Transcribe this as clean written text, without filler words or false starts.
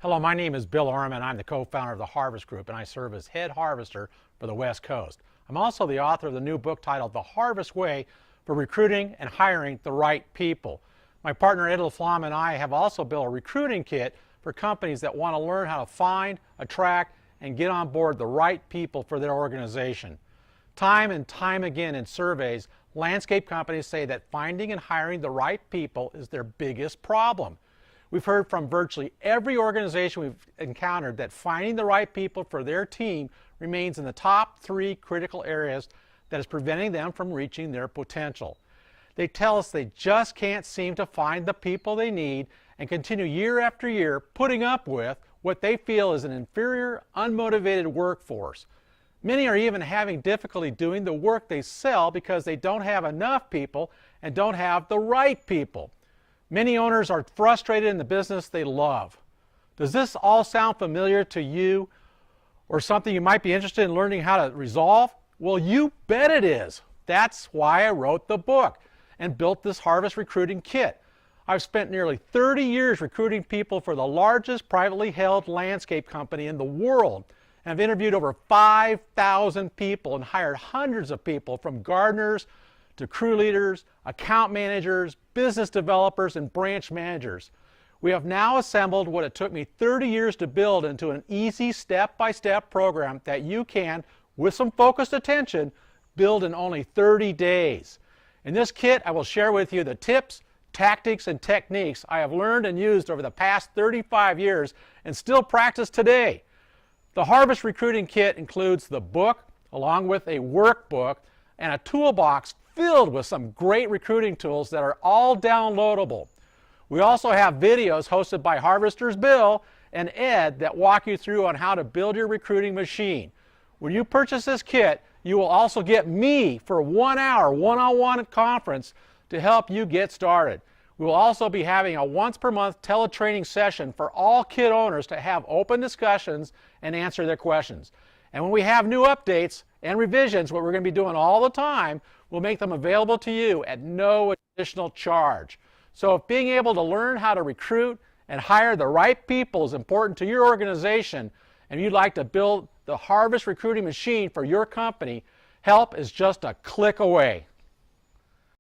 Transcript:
Hello, my name is Bill Orman. I'm the co-founder of the Harvest Group, and I serve as head harvester for the West Coast. I'm also the author of the new book titled The Harvest Way for recruiting and hiring the right people. My partner Ed LaFlamme and I have also built a recruiting kit for companies that want to learn how to find, attract, and get on board the right people for their organization. Time and time again in surveys, landscape companies say that finding and hiring the right people is their biggest problem. We've heard from virtually every organization we've encountered that finding the right people for their team remains in the top 3 critical areas that is preventing them from reaching their potential. They tell us they just can't seem to find the people they need and continue year after year putting up with what they feel is an inferior, unmotivated workforce. Many are even having difficulty doing the work they sell because they don't have enough people and don't have the right people. Many owners are frustrated in the business they love. Does this all sound familiar to you or something you might be interested in learning how to resolve? Well, you bet it is. That's why I wrote the book and built this Harvest Recruiting Kit. I've spent nearly 30 years recruiting people for the largest privately held landscape company in the world, and I've interviewed over 5,000 people and hired hundreds of people, from gardeners to crew leaders, account managers, business developers, and branch managers. We have now assembled what it took me 30 years to build into an easy step-by-step program that you can, with some focused attention, build in only 30 days. In this kit, I will share with you the tips, tactics, and techniques I have learned and used over the past 35 years and still practice today. The Harvest Recruiting Kit includes the book, along with a workbook and a toolbox filled with some great recruiting tools that are all downloadable. We also have videos hosted by Harvesters Bill and Ed that walk you through on how to build your recruiting machine. When you purchase this kit, you will also get me for a 1-hour one-on-one conference to help you get started. We will also be having a once-per-month teletraining session for all kit owners to have open discussions and answer their questions. And when we have new updates and revisions, what we're going to be doing all the time, we'll make them available to you at no additional charge. So if being able to learn how to recruit and hire the right people is important to your organization, and you'd like to build the Harvest Recruiting Machine for your company, help is just a click away.